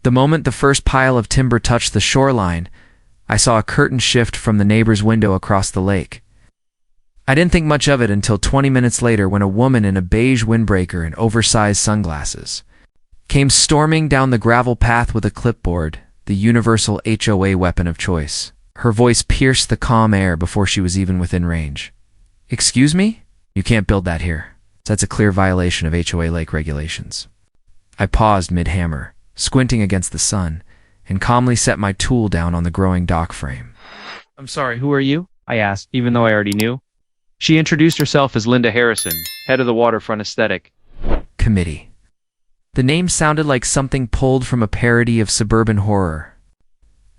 The moment the first pile of timber touched the shoreline, I saw a curtain shift from the neighbor's window across the lake. I didn't think much of it until 20 minutes later when a woman in a beige windbreaker and oversized sunglasses came storming down the gravel path with a clipboard, the universal HOA weapon of choice. Her voice pierced the calm air before she was even within range. "Excuse me? You can't build that here. That's a clear violation of HOA lake regulations." I paused mid-hammer, squinting against the sun, and calmly set my tool down on the growing dock frame. "I'm sorry, who are you?" I asked, even though I already knew. She introduced herself as Linda Harrison, head of the Waterfront Aesthetic Committee. The name sounded like something pulled from a parody of suburban horror.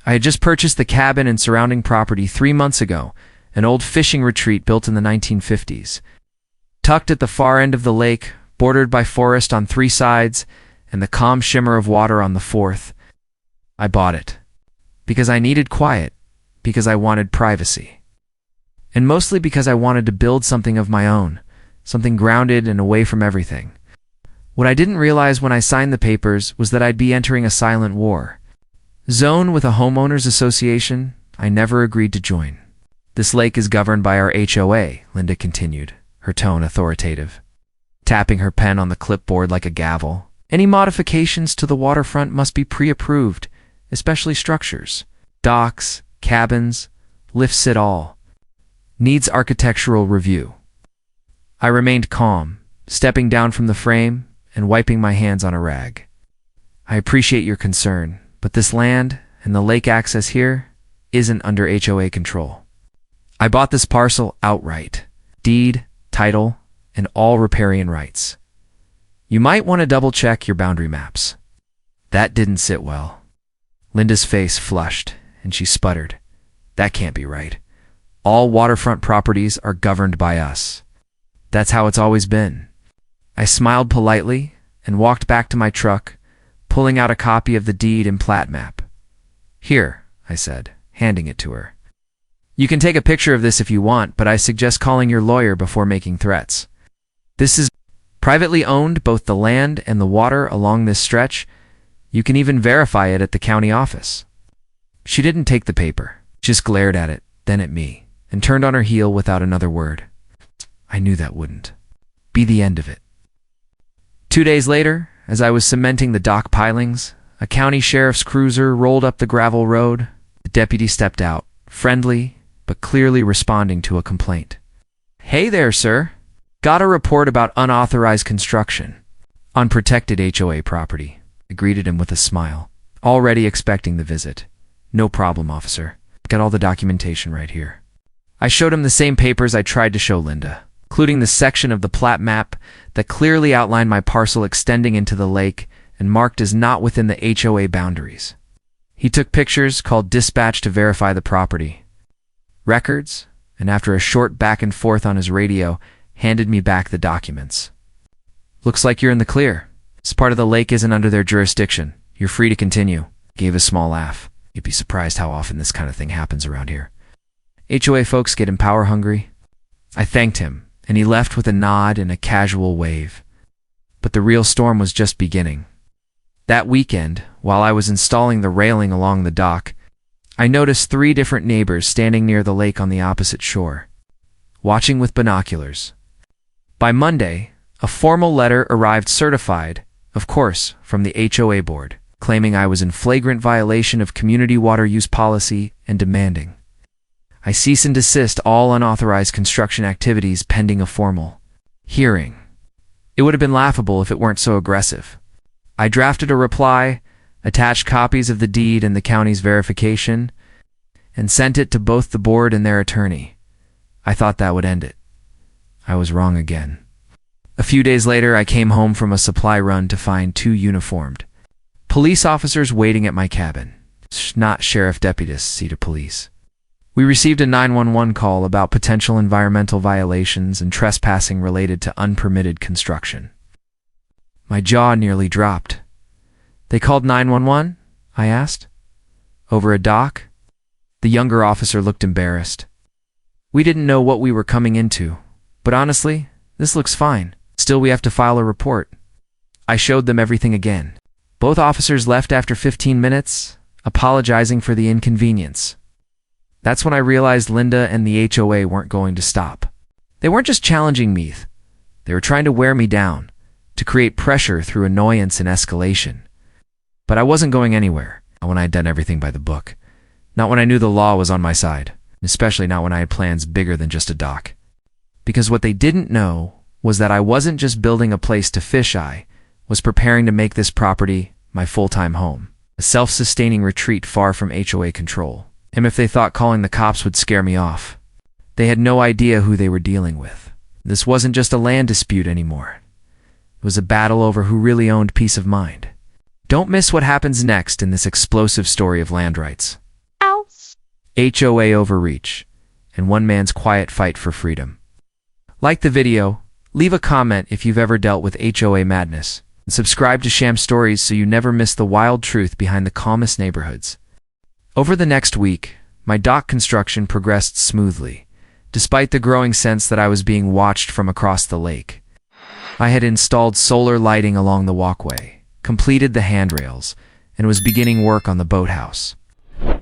I had just purchased the cabin and surrounding property 3 months ago, an old fishing retreat built in the 1950s. Tucked at the far end of the lake, bordered by forest on 3 sides, and the calm shimmer of water on the 4th, I bought it. Because I needed quiet, because I wanted privacy. And mostly because I wanted to build something of my own, something grounded and away from everything. What I didn't realize when I signed the papers was that I'd be entering a silent war. Zone with a homeowners association I never agreed to join. "This lake is governed by our HOA," Linda continued, her tone authoritative, tapping her pen on the clipboard like a gavel. "Any modifications to the waterfront must be pre-approved, especially structures. Docks, cabins, lifts it all. Needs architectural review." I remained calm, stepping down from the frame and wiping my hands on a rag. "I appreciate your concern, but this land and the lake access here isn't under HOA control. I bought this parcel outright, deed, title, and all riparian rights. You might want to double-check your boundary maps." That didn't sit well. Linda's face flushed, and she sputtered. "That can't be right. All waterfront properties are governed by us. That's how it's always been." I smiled politely and walked back to my truck, pulling out a copy of the deed and plat map. "Here," I said, handing it to her. "You can take a picture of this if you want, but I suggest calling your lawyer before making threats. This is privately owned, both the land and the water along this stretch. You can even verify it at the county office." She didn't take the paper, just glared at it, then at me, and turned on her heel without another word. I knew that wouldn't be the end of it. 2 days later, as I was cementing the dock pilings, a county sheriff's cruiser rolled up the gravel road. The deputy stepped out, friendly, but clearly responding to a complaint. "Hey there, sir. Got a report about unauthorized construction on protected HOA property." I greeted him with a smile, already expecting the visit. "No problem, officer. Got all the documentation right here." I showed him the same papers I tried to show Linda, including the section of the plat map that clearly outlined my parcel extending into the lake and marked as not within the HOA boundaries. He took pictures, called dispatch to verify the property records, and after a short back and forth on his radio, handed me back the documents. "Looks like you're in the clear. This part of the lake isn't under their jurisdiction. You're free to continue." Gave a small laugh. "You'd be surprised how often this kind of thing happens around here. HOA folks get power hungry." I thanked him, and he left with a nod and a casual wave. But the real storm was just beginning. That weekend, while I was installing the railing along the dock, I noticed 3 different neighbors standing near the lake on the opposite shore, watching with binoculars. By Monday, a formal letter arrived certified, of course, from the HOA board, claiming I was in flagrant violation of community water use policy and demanding I cease and desist all unauthorized construction activities pending a formal hearing. It would have been laughable if it weren't so aggressive. I drafted a reply, attached copies of the deed and the county's verification, and sent it to both the board and their attorney. I thought that would end it. I was wrong again. A few days later, I came home from a supply run to find 2 uniformed police officers waiting at my cabin. Not sheriff deputies, Cedar Police. We received a 911 call about potential environmental violations and trespassing related to unpermitted construction. My jaw nearly dropped. "They called 911?" I asked. "Over a dock?" The younger officer looked embarrassed. "We didn't know what we were coming into, but honestly, this looks fine. Still, we have to file a report." I showed them everything again. Both officers left after 15 minutes, apologizing for the inconvenience. That's when I realized Linda and the HOA weren't going to stop. They weren't just challenging me, they were trying to wear me down, to create pressure through annoyance and escalation. But I wasn't going anywhere, not when I had done everything by the book. Not when I knew the law was on my side, especially not when I had plans bigger than just a dock. Because what they didn't know was that I wasn't just building a place to fish, I was preparing to make this property my full-time home, a self-sustaining retreat far from HOA control. And if they thought calling the cops would scare me off, they had no idea who they were dealing with. This wasn't just a land dispute anymore. It was a battle over who really owned peace of mind. Don't miss what happens next in this explosive story of land rights. Ow. HOA overreach, and one man's quiet fight for freedom. Like the video, leave a comment if you've ever dealt with HOA madness, and subscribe to Sham Stories so you never miss the wild truth behind the calmest neighborhoods. Over the next week, my dock construction progressed smoothly, despite the growing sense that I was being watched from across the lake. I had installed solar lighting along the walkway, completed the handrails, and was beginning work on the boathouse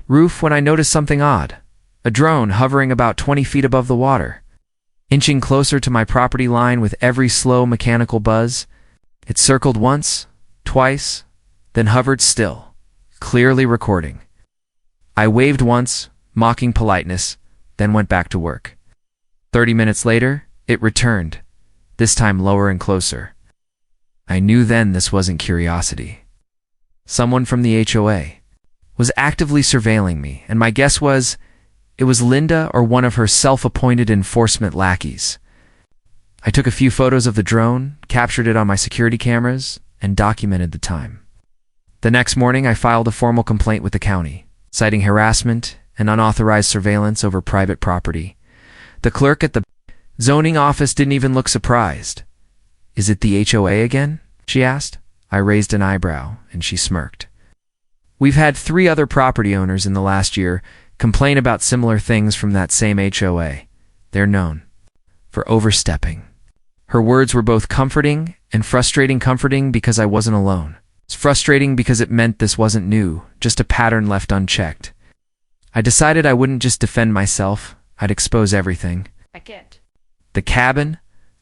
roof when I noticed something odd. A drone hovering about 20 feet above the water. Inching closer to my property line with every slow mechanical buzz, it circled once, twice, then hovered still, clearly recording. I waved once, mocking politeness, then went back to work. 30 minutes later, it returned, this time lower and closer. I knew then this wasn't curiosity. Someone from the HOA was actively surveilling me, and my guess was it was Linda or one of her self-appointed enforcement lackeys. I took a few photos of the drone, captured it on my security cameras, and documented the time. The next morning, I filed a formal complaint with the county, citing harassment and unauthorized surveillance over private property. The clerk at the zoning office didn't even look surprised. "Is it the HOA again?" she asked. I raised an eyebrow, and she smirked. "We've had 3 other property owners in the last year complain about similar things from that same HOA. They're known for overstepping." Her words were both comforting and frustrating. Comforting because I wasn't alone. It's frustrating because it meant this wasn't new, just a pattern left unchecked. I decided I wouldn't just defend myself, I'd expose everything. I can't. The cabin,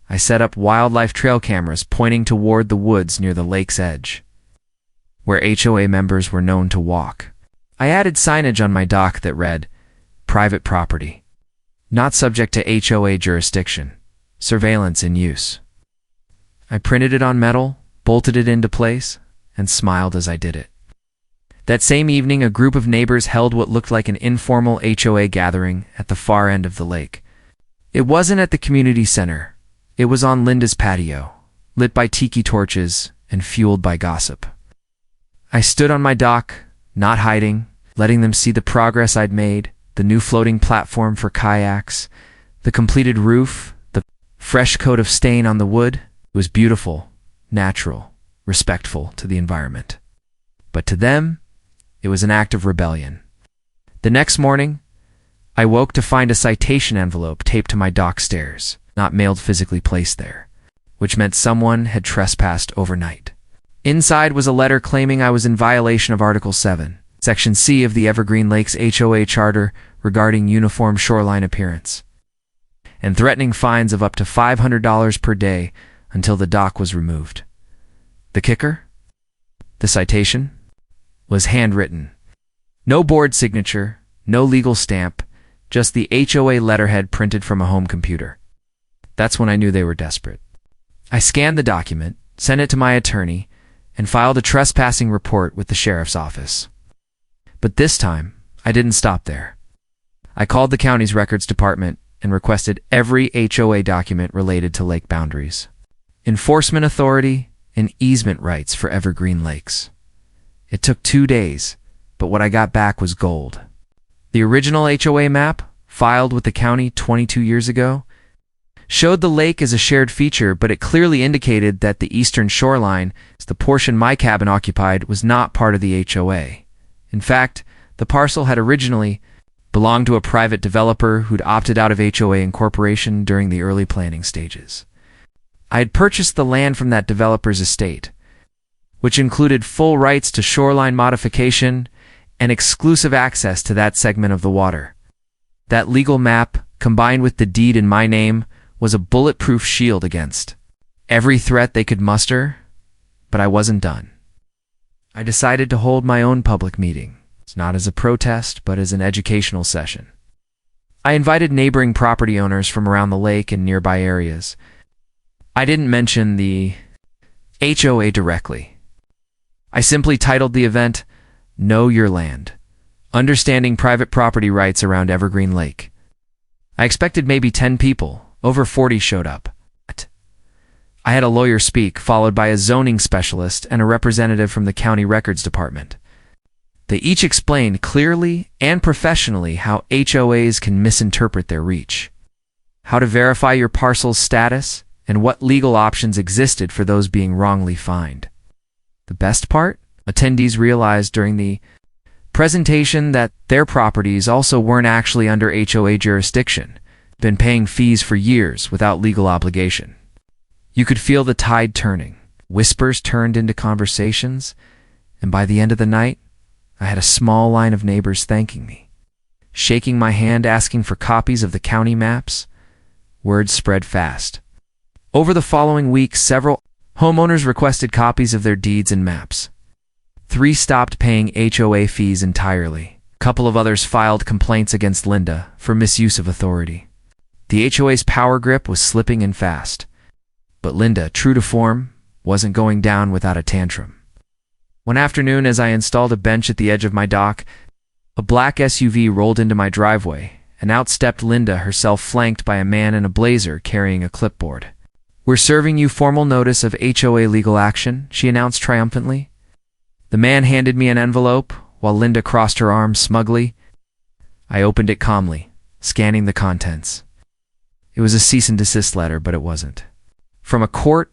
I set up wildlife trail cameras pointing toward the woods near the lake's edge, where HOA members were known to walk. I added signage on my dock that read, "Private property. Not subject to HOA jurisdiction. Surveillance in use." I printed it on metal, bolted it into place, and smiled as I did it. That same evening, a group of neighbors held what looked like an informal HOA gathering at the far end of the lake. It wasn't at the community center. It was on Linda's patio, lit by tiki torches and fueled by gossip. I stood on my dock, not hiding, letting them see the progress I'd made, the new floating platform for kayaks, the completed roof, the fresh coat of stain on the wood. It was beautiful, natural, respectful to the environment. But to them, it was an act of rebellion. The next morning, I woke to find a citation envelope taped to my dock stairs, not mailed, physically placed there, which meant someone had trespassed overnight. Inside was a letter claiming I was in violation of Article 7, Section C of the Evergreen Lakes HOA Charter regarding uniform shoreline appearance, and threatening fines of up to $500 per day until the dock was removed. The kicker? The citation was handwritten. No board signature, no legal stamp, just the HOA letterhead printed from a home computer. That's when I knew they were desperate. I scanned the document, sent it to my attorney, and filed a trespassing report with the sheriff's office. But this time, I didn't stop there. I called the county's records department and requested every HOA document related to lake boundaries, enforcement authority, and easement rights for Evergreen Lakes. It took 2 days, but what I got back was gold. The original HOA map, filed with the county 22 years ago, showed the lake as a shared feature, but it clearly indicated that the eastern shoreline, the portion my cabin occupied, was not part of the HOA. In fact, the parcel had originally belonged to a private developer who'd opted out of HOA incorporation during the early planning stages. I had purchased the land from that developer's estate, which included full rights to shoreline modification and exclusive access to that segment of the water. That legal map, combined with the deed in my name, was a bulletproof shield against every threat they could muster, but I wasn't done. I decided to hold my own public meeting, not as a protest, but as an educational session. I invited neighboring property owners from around the lake and nearby areas. I didn't mention the HOA directly. I simply titled the event, Know Your Land, Understanding Private Property Rights Around Evergreen Lake. I expected maybe 10 people. Over 40 showed up. I had a lawyer speak, followed by a zoning specialist and a representative from the county records department. They each explained clearly and professionally how HOAs can misinterpret their reach, how to verify your parcel's status, and what legal options existed for those being wrongly fined. The best part? Attendees realized during the presentation that their properties also weren't actually under HOA jurisdiction, been paying fees for years without legal obligation. You could feel the tide turning. Whispers turned into conversations, and by the end of the night, I had a small line of neighbors thanking me, shaking my hand asking for copies of the county maps. Word spread fast. Over the following week, several homeowners requested copies of their deeds and maps. 3 stopped paying HOA fees entirely. A couple of others filed complaints against Linda for misuse of authority. The HOA's power grip was slipping in fast. But Linda, true to form, wasn't going down without a tantrum. One afternoon, as I installed a bench at the edge of my dock, a black SUV rolled into my driveway, and out stepped Linda, herself flanked by a man in a blazer carrying a clipboard. "We're serving you formal notice of HOA legal action," she announced triumphantly. The man handed me an envelope, while Linda crossed her arms smugly. I opened it calmly, scanning the contents. It was a cease and desist letter, but it wasn't from a court.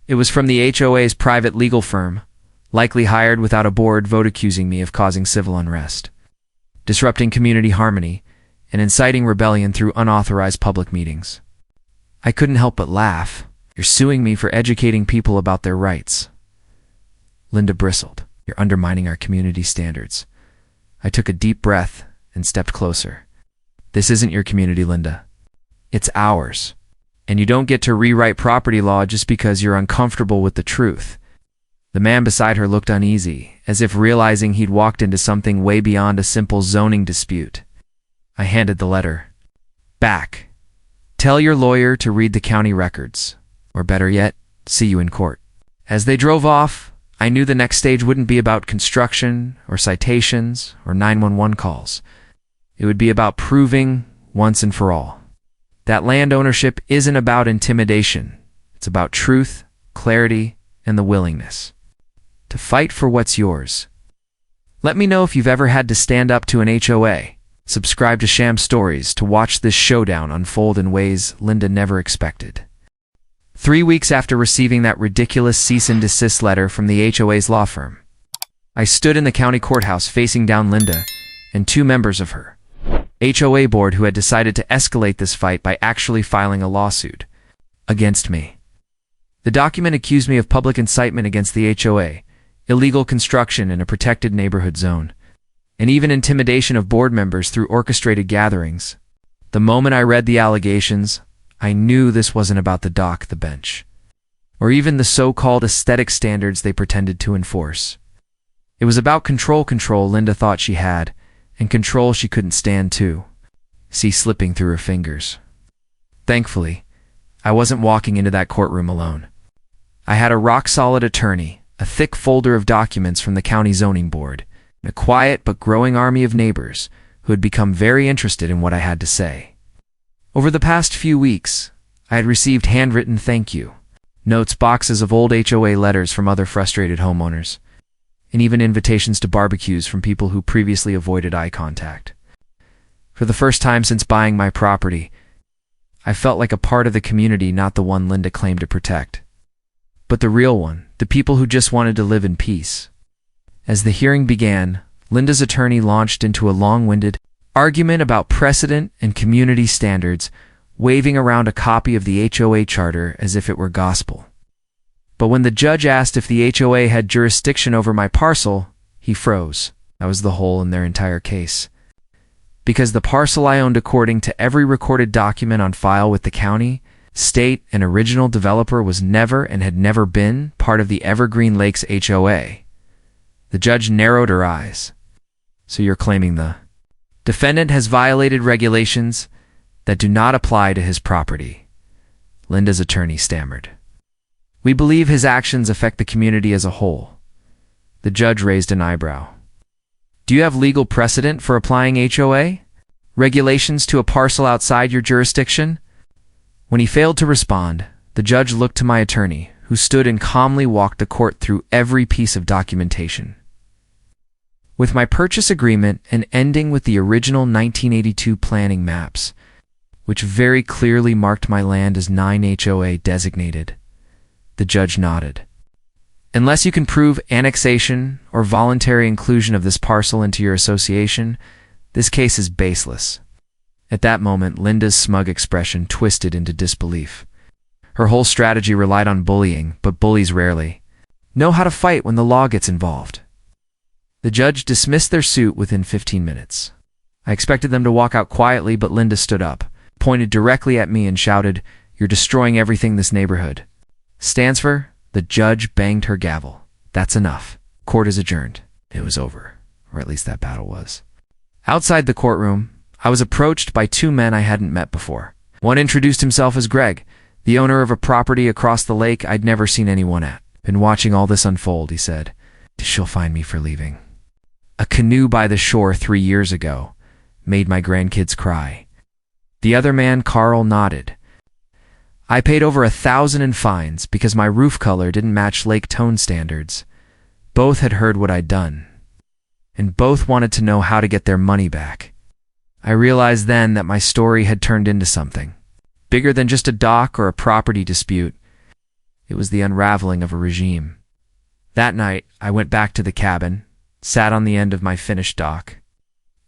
It was from the HOA's private legal firm, likely hired without a board vote, accusing me of causing civil unrest, disrupting community harmony, and inciting rebellion through unauthorized public meetings. I couldn't help but laugh. "You're suing me for educating people about their rights." Linda bristled. "You're undermining our community standards." I took a deep breath and stepped closer. "This isn't your community, Linda. It's ours. And you don't get to rewrite property law just because you're uncomfortable with the truth." The man beside her looked uneasy, as if realizing he'd walked into something way beyond a simple zoning dispute. I handed the letter back. "Tell your lawyer to read the county records, or better yet, see you in court." As they drove off, I knew the next stage wouldn't be about construction or citations or 911 calls. It would be about proving, once and for all, that land ownership isn't about intimidation. It's about truth, clarity, and the willingness to fight for what's yours. Let me know if you've ever had to stand up to an HOA. Subscribe to Sham Stories to watch this showdown unfold in ways Linda never expected. 3 weeks after receiving that ridiculous cease and desist letter from the HOA's law firm, I stood in the county courthouse facing down Linda and 2 members of her HOA board who had decided to escalate this fight by actually filing a lawsuit against me. The document accused me of public incitement against the HOA, illegal construction in a protected neighborhood zone, and even intimidation of board members through orchestrated gatherings. The moment I read the allegations, I knew this wasn't about the dock, the bench, or even the so-called aesthetic standards they pretended to enforce. It was about control Linda thought she had, and control she couldn't stand too. See slipping through her fingers. Thankfully, I wasn't walking into that courtroom alone. I had a rock-solid attorney, a thick folder of documents from the county zoning board, and a quiet but growing army of neighbors who had become very interested in what I had to say. Over the past few weeks, I had received handwritten thank you notes, boxes of old HOA letters from other frustrated homeowners, and even invitations to barbecues from people who previously avoided eye contact. For the first time since buying my property, I felt like a part of the community, not the one Linda claimed to protect, but the real one, the people who just wanted to live in peace. As the hearing began, Linda's attorney launched into a long-winded argument about precedent and community standards, waving around a copy of the HOA charter as if it were gospel. But when the judge asked if the HOA had jurisdiction over my parcel, he froze. That was the hole in their entire case. Because the parcel I owned according to every recorded document on file with the county, state, and original developer was never and had never been part of the Evergreen Lakes HOA. The judge narrowed her eyes. So you're claiming the defendant has violated regulations that do not apply to his property. Linda's attorney stammered. We believe his actions affect the community as a whole. The judge raised an eyebrow. Do you have legal precedent for applying HOA regulations to a parcel outside your jurisdiction? When he failed to respond, the judge looked to my attorney, who stood and calmly walked the court through every piece of documentation. With my purchase agreement and ending with the original 1982 planning maps, which very clearly marked my land as 9 HOA designated, the judge nodded. Unless you can prove annexation or voluntary inclusion of this parcel into your association, this case is baseless. At that moment, Linda's smug expression twisted into disbelief. Her whole strategy relied on bullying, but bullies rarely know how to fight when the law gets involved. The judge dismissed their suit within 15 minutes. I expected them to walk out quietly, but Linda stood up, pointed directly at me, and shouted, "You're destroying everything this neighborhood stands for." The judge banged her gavel. That's enough. Court is adjourned. It was over, or at least that battle was. Outside the courtroom, I was approached by 2 men I hadn't met before. One introduced himself as Greg, the owner of a property across the lake I'd never seen anyone at. Been watching all this unfold, he said. She'll find me for leaving. A canoe by the shore 3 years ago made my grandkids cry. The other man, Carl, nodded. I paid over 1,000 in fines because my roof color didn't match lake tone standards. Both had heard what I'd done, and both wanted to know how to get their money back. I realized then that my story had turned into something bigger than just a dock or a property dispute. It was the unraveling of a regime. That night, I went back to the cabin, sat on the end of my finished dock,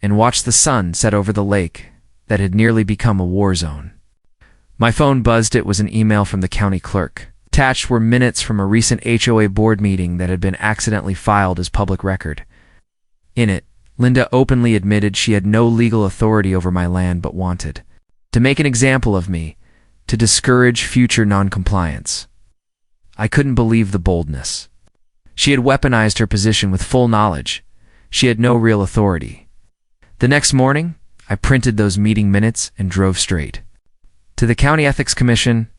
and watched the sun set over the lake that had nearly become a war zone. My phone buzzed. It was an email from the county clerk. Attached were minutes from a recent HOA board meeting that had been accidentally filed as public record. In it, Linda openly admitted she had no legal authority over my land but wanted to make an example of me, to discourage future noncompliance. I couldn't believe the boldness. She had weaponized her position with full knowledge. She had no real authority. The next morning, I printed those meeting minutes and drove straight to the County Ethics Commission.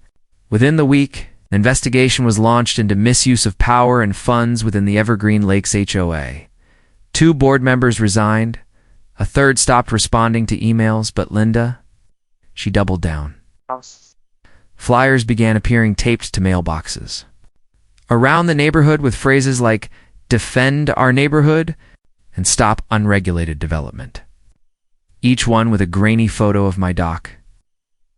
Within the week, an investigation was launched into misuse of power and funds within the Evergreen Lakes HOA. 2 board members resigned. A third stopped responding to emails, but Linda, she doubled down. Flyers began appearing taped to mailboxes around the neighborhood with phrases like "defend our neighborhood" and "stop unregulated development." Each one with a grainy photo of my dock.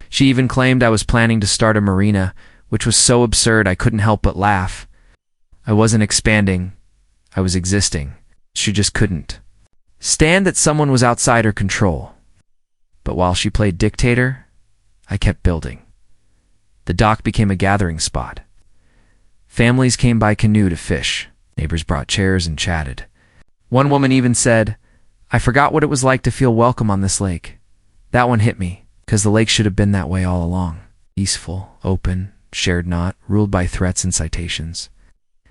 She even claimed I was planning to start a marina, which was so absurd I couldn't help but laugh. I wasn't expanding. I was existing. She just couldn't stand that someone was outside her control. But while she played dictator, I kept building. The dock became a gathering spot. Families came by canoe to fish. Neighbors brought chairs and chatted. One woman even said, "I forgot what it was like to feel welcome on this lake." That one hit me, because the lake should have been that way all along. Peaceful, open, shared not, ruled by threats and citations.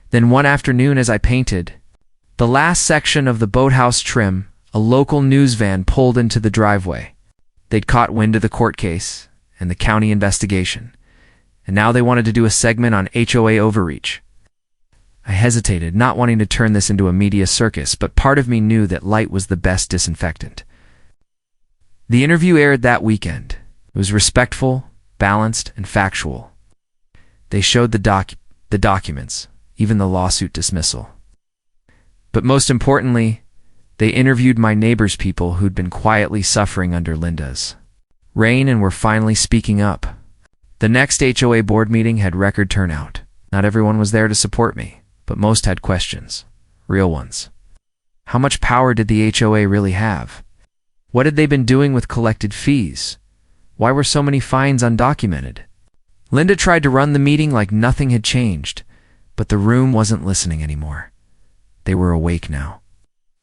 Then one afternoon as I painted the last section of the boathouse trim, a local news van pulled into the driveway. They'd caught wind of the court case and the county investigation, and now they wanted to do a segment on HOA overreach. I hesitated, not wanting to turn this into a media circus, but part of me knew that light was the best disinfectant. The interview aired that weekend. It was respectful, balanced, and factual. They showed the documents, even the lawsuit dismissal. But most importantly, they interviewed my neighbors, people who'd been quietly suffering under Linda's reign and were finally speaking up. The next HOA board meeting had record turnout. Not everyone was there to support me, but most had questions, real ones. How much power did the HOA really have? What had they been doing with collected fees? Why were so many fines undocumented? Linda tried to run the meeting like nothing had changed, But the room wasn't listening anymore. They were awake now.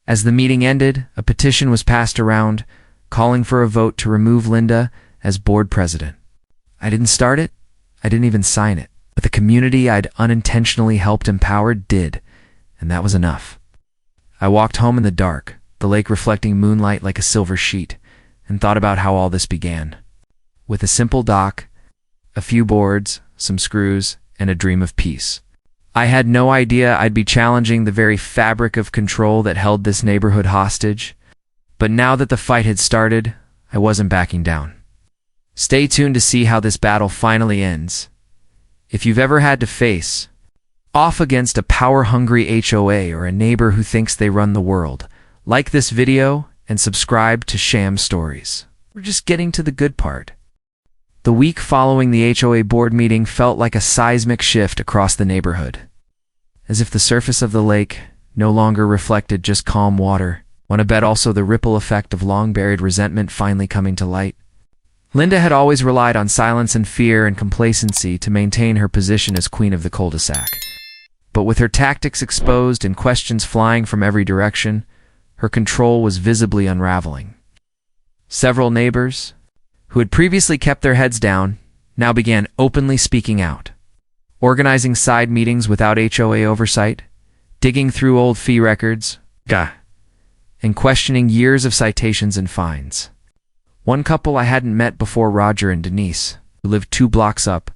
As the meeting ended, a petition was passed around, calling for a vote to remove Linda as board president. I didn't start it. I didn't even sign it. But the community I'd unintentionally helped empower did, and that was enough. I walked home in the dark, the lake reflecting moonlight like a silver sheet, and thought about how all this began. With a simple dock, a few boards, some screws, and a dream of peace. I had no idea I'd be challenging the very fabric of control that held this neighborhood hostage, but now that the fight had started, I wasn't backing down. Stay tuned to see how this battle finally ends. If you've ever had to face off against a power-hungry HOA or a neighbor who thinks they run the world, like this video and subscribe to Sham Stories. We're just getting to the good part. The week following the HOA board meeting felt like a seismic shift across the neighborhood. As if the surface of the lake no longer reflected just calm water. Want to bet also the ripple effect of long-buried resentment finally coming to light? Linda had always relied on silence and fear and complacency to maintain her position as queen of the cul-de-sac. But with her tactics exposed and questions flying from every direction, her control was visibly unraveling. Several neighbors, who had previously kept their heads down, now began openly speaking out, organizing side meetings without HOA oversight, digging through old fee records, and questioning years of citations and fines. One couple I hadn't met before, Roger and Denise, who lived 2 blocks up,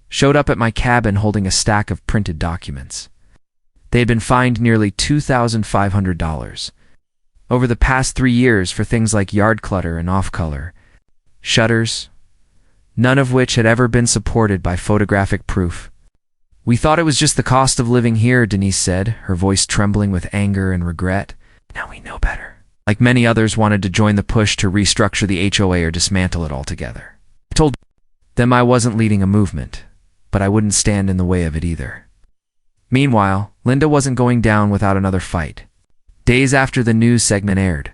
showed up at my cabin holding a stack of printed documents. They had been fined nearly $2,500 over the past 3 years for things like yard clutter and off-color shutters, none of which had ever been supported by photographic proof. "We thought it was just the cost of living here," Denise said, her voice trembling with anger and regret. "Now we know better." Like many others, wanted to join the push to restructure the HOA or dismantle it altogether. I told them I wasn't leading a movement, but I wouldn't stand in the way of it either. Meanwhile, Linda wasn't going down without another fight. Days after the news segment aired,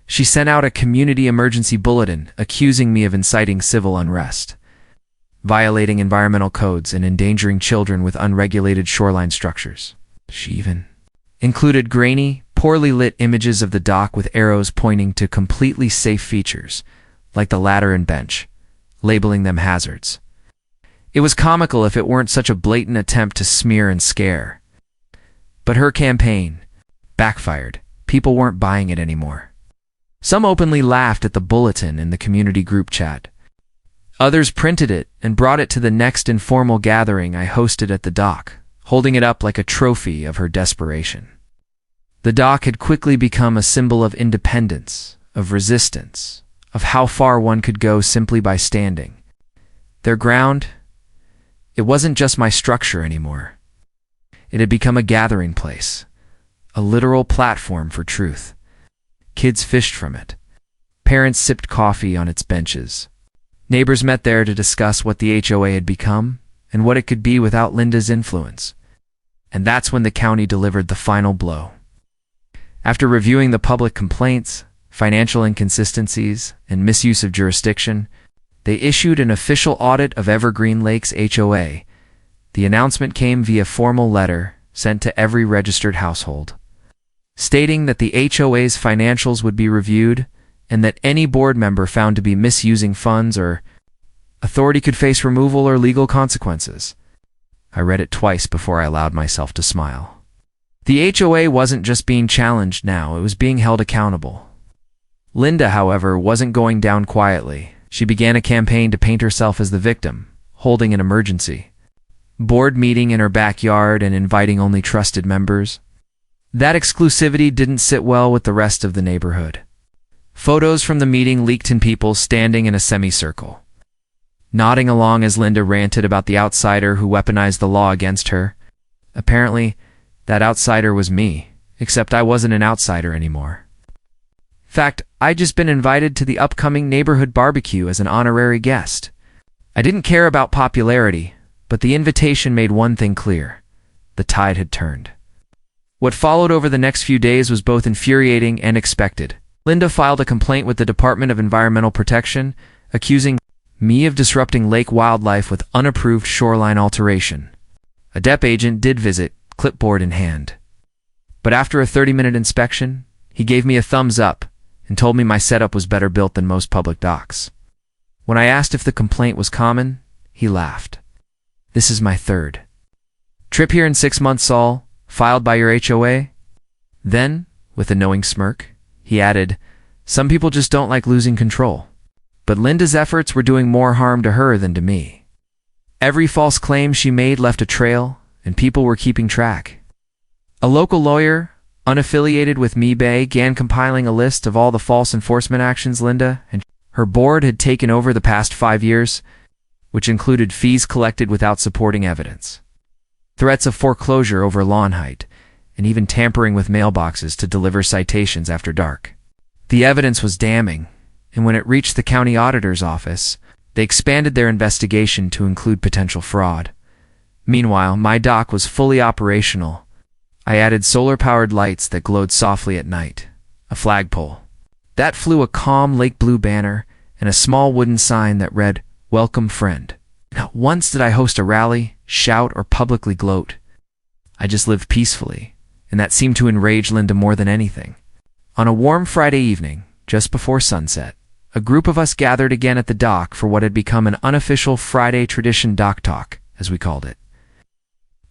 she sent out a community emergency bulletin accusing me of inciting civil unrest, violating environmental codes, and endangering children with unregulated shoreline structures. She even included grainy, poorly lit images of the dock with arrows pointing to completely safe features, like the ladder and bench, labeling them hazards. It was comical if it weren't such a blatant attempt to smear and scare. But her campaign backfired. People weren't buying it anymore. Some openly laughed at the bulletin in the community group chat. Others printed it and brought it to the next informal gathering I hosted at the dock, holding it up like a trophy of her desperation. The dock had quickly become a symbol of independence, of resistance, of how far one could go simply by standing their ground. It wasn't just my structure anymore. It had become a gathering place, a literal platform for truth. Kids fished from it. Parents sipped coffee on its benches. Neighbors met there to discuss what the HOA had become and what it could be without Linda's influence. And that's when the county delivered the final blow. After reviewing the public complaints, financial inconsistencies, and misuse of jurisdiction, they issued an official audit of Evergreen Lakes HOA. The announcement came via formal letter sent to every registered household, stating that the HOA's financials would be reviewed and that any board member found to be misusing funds or authority could face removal or legal consequences. I read it twice before I allowed myself to smile. The HOA wasn't just being challenged now, it was being held accountable. Linda, however, wasn't going down quietly. She began a campaign to paint herself as the victim, holding an emergency board meeting in her backyard and inviting only trusted members. That exclusivity didn't sit well with the rest of the neighborhood. Photos from the meeting leaked in people standing in a semicircle, nodding along as Linda ranted about the outsider who weaponized the law against her. Apparently, that outsider was me, except I wasn't an outsider anymore. In fact, I'd just been invited to the upcoming neighborhood barbecue as an honorary guest. I didn't care about popularity, but the invitation made one thing clear: the tide had turned. What followed over the next few days was both infuriating and expected. Linda filed a complaint with the Department of Environmental Protection, accusing me of disrupting lake wildlife with unapproved shoreline alteration. A DEP agent did visit, clipboard in hand. But after a 30-minute inspection, he gave me a thumbs up and told me my setup was better built than most public docks. When I asked if the complaint was common, he laughed. This is my third trip here in 6 months, Saul, filed by your HOA? Then, with a knowing smirk, he added, some people just don't like losing control. But Linda's efforts were doing more harm to her than to me. Every false claim she made left a trail, and people were keeping track. A local lawyer, unaffiliated with me, began compiling a list of all the false enforcement actions Linda and her board had taken over the past 5 years, which included fees collected without supporting evidence, threats of foreclosure over lawn height, and even tampering with mailboxes to deliver citations after dark. The evidence was damning, and when it reached the county auditor's office, they expanded their investigation to include potential fraud. Meanwhile, my dock was fully operational. I added solar-powered lights that glowed softly at night, a flagpole that flew a calm lake blue banner, and a small wooden sign that read, "Welcome, friend." Not once did I host a rally, shout, or publicly gloat. I just lived peacefully, and that seemed to enrage Linda more than anything. On a warm Friday evening, just before sunset, a group of us gathered again at the dock for what had become an unofficial Friday tradition, dock talk, as we called it.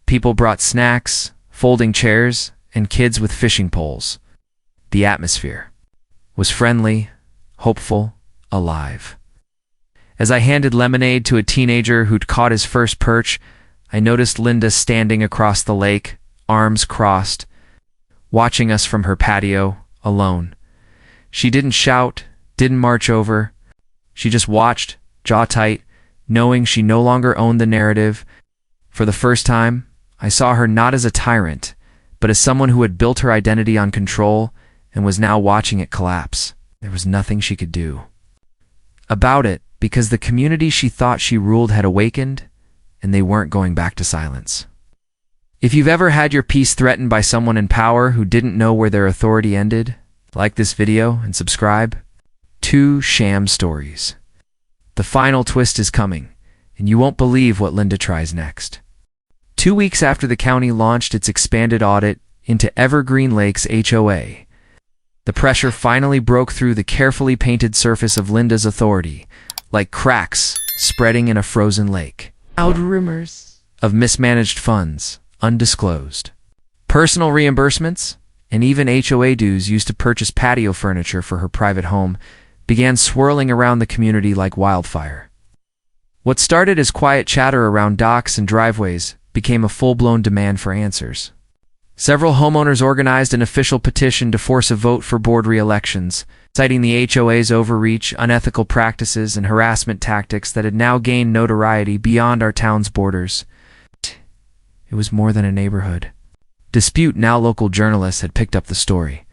People brought snacks, folding chairs, and kids with fishing poles. The atmosphere was friendly, hopeful, alive. As I handed lemonade to a teenager who'd caught his first perch, I noticed Linda standing across the lake, arms crossed, watching us from her patio, alone. She didn't shout, didn't march over. She just watched, jaw tight, knowing she no longer owned the narrative. For the first time, I saw her not as a tyrant, but as someone who had built her identity on control and was now watching it collapse. There was nothing she could do about it, because the community she thought she ruled had awakened, and they weren't going back to silence. If you've ever had your peace threatened by someone in power who didn't know where their authority ended, like this video and subscribe. 2 Sham stories. The final twist is coming, and you won't believe what Linda tries next. 2 weeks after the county launched its expanded audit into Evergreen Lakes HOA, the pressure finally broke through the carefully painted surface of Linda's authority, like cracks spreading in a frozen lake. Loud rumors of mismanaged funds, undisclosed personal reimbursements, and even HOA dues used to purchase patio furniture for her private home began swirling around the community like wildfire. What started as quiet chatter around docks and driveways became a full-blown demand for answers. Several homeowners organized an official petition to force a vote for board re-elections, citing the HOA's overreach, unethical practices, and harassment tactics that had now gained notoriety beyond our town's borders. It was more than a neighborhood dispute. Now local journalists had picked up the story,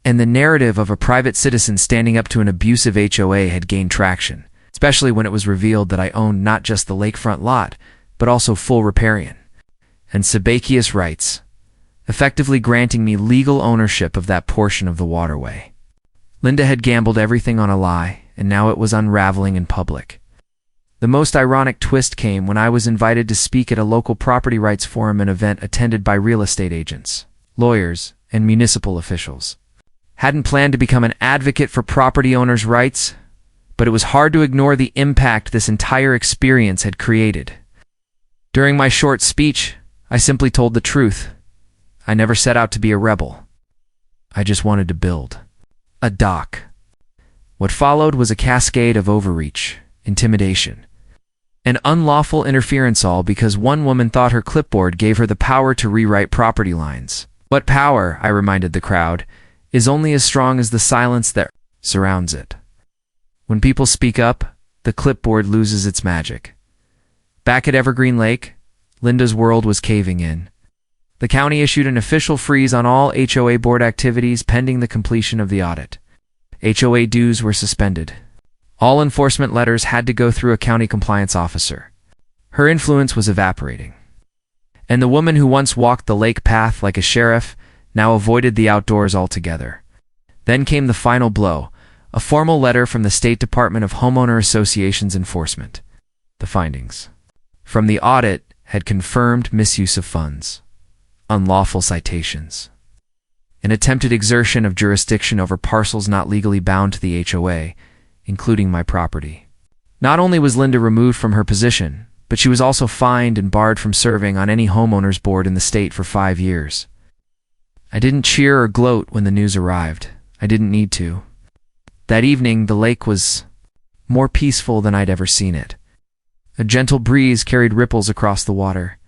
and the narrative of a private citizen standing up to an abusive HOA had gained traction, especially when it was revealed that I owned not just the lakefront lot, but also full riparian and sebaceous rights, effectively granting me legal ownership of that portion of the waterway. Linda had gambled everything on a lie, and now it was unraveling in public. The most ironic twist came when I was invited to speak at a local property rights forum, an event attended by real estate agents, lawyers, and municipal officials. Hadn't planned to become an advocate for property owners' rights, but it was hard to ignore the impact this entire experience had created. During my short speech, I simply told the truth. I never set out to be a rebel. I just wanted to build a dock. What followed was a cascade of overreach, intimidation, and unlawful interference, all because one woman thought her clipboard gave her the power to rewrite property lines. What power, I reminded the crowd, is only as strong as the silence that surrounds it. When people speak up, the clipboard loses its magic. Back at Evergreen Lake, Linda's world was caving in. The county issued an official freeze on all HOA board activities pending the completion of the audit. HOA dues were suspended. All enforcement letters had to go through a county compliance officer. Her influence was evaporating. And the woman who once walked the lake path like a sheriff now avoided the outdoors altogether. Then came the final blow, a formal letter from the State Department of Homeowner Associations Enforcement. The findings from the audit had confirmed misuse of funds, unlawful citations, an attempted exertion of jurisdiction over parcels not legally bound to the HOA, including my property. Not only was Linda removed from her position, but she was also fined and barred from serving on any homeowners board in the state for 5 years. I didn't cheer or gloat when the news arrived. I didn't need to. That evening, the lake was more peaceful than I'd ever seen it. A gentle breeze carried ripples across the water,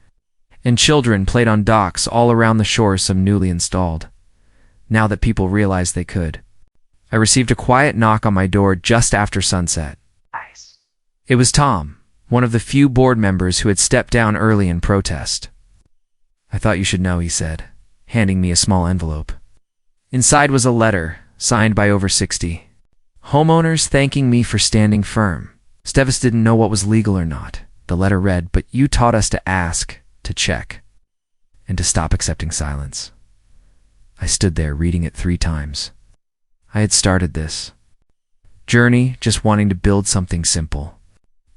and children played on docks all around the shore some newly installed, now that people realized they could. I received a quiet knock on my door just after sunset. It was Tom, one of the few board members who had stepped down early in protest. "I thought you should know," he said, handing me a small envelope. Inside was a letter, signed by over 60 homeowners thanking me for standing firm. Stevis didn't know what was legal or not. The letter read, "But you taught us to ask, to check, and to stop accepting silence." I stood there reading it 3 times. I had started this journey just wanting to build something simple,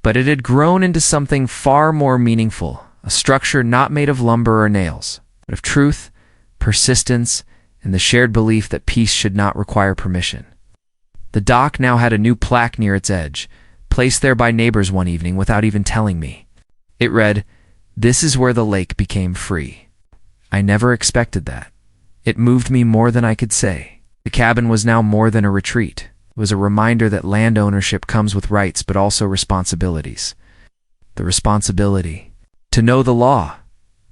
but it had grown into something far more meaningful, a structure not made of lumber or nails, but of truth, persistence, and the shared belief that peace should not require permission. The dock now had a new plaque near its edge, placed there by neighbors one evening without even telling me. It read, "This is where the lake became free." I never expected that. It moved me more than I could say. The cabin was now more than a retreat. It was a reminder that land ownership comes with rights but also responsibilities. The responsibility to know the law,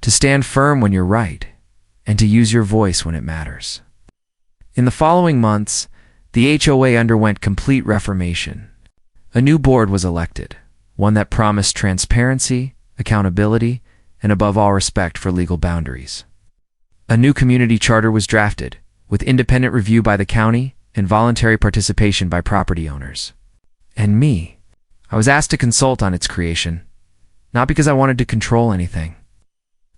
to stand firm when you're right, and to use your voice when it matters. In the following months, the HOA underwent complete reformation. A new board was elected, one that promised transparency, accountability, and above all respect for legal boundaries. A new community charter was drafted, with independent review by the county and voluntary participation by property owners. And me, I was asked to consult on its creation, not because I wanted to control anything,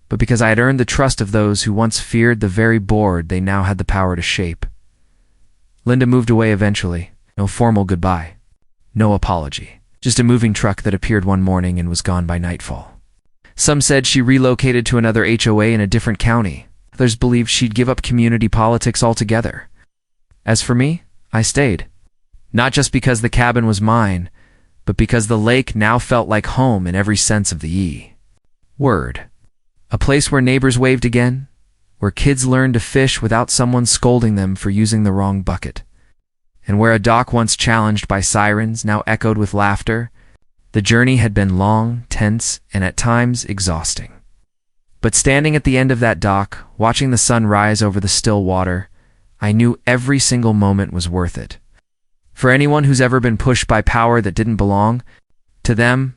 but because I had earned the trust of those who once feared the very board they now had the power to shape. Linda moved away eventually. No formal goodbye. No apology. Just a moving truck that appeared one morning and was gone by nightfall. Some said she relocated to another HOA in a different county. Others believed she'd give up community politics altogether. As for me, I stayed. Not just because the cabin was mine, but because the lake now felt like home in every sense of the word. A place where neighbors waved again, where kids learned to fish without someone scolding them for using the wrong bucket, and where a dock once challenged by sirens now echoed with laughter. The journey had been long, tense, and at times exhausting. But standing at the end of that dock, watching the sun rise over the still water, I knew every single moment was worth it. For anyone who's ever been pushed by power that didn't belong to them,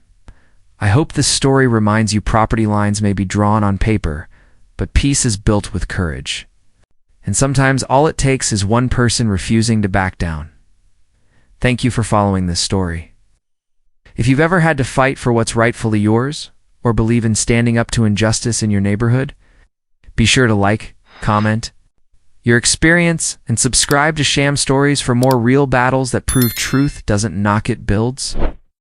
I hope this story reminds you property lines may be drawn on paper, but peace is built with courage. And sometimes all it takes is one person refusing to back down. Thank you for following this story. If you've ever had to fight for what's rightfully yours, or believe in standing up to injustice in your neighborhood, be sure to like, comment your experience, and subscribe to Sham Stories for more real battles that prove truth doesn't knock, it builds.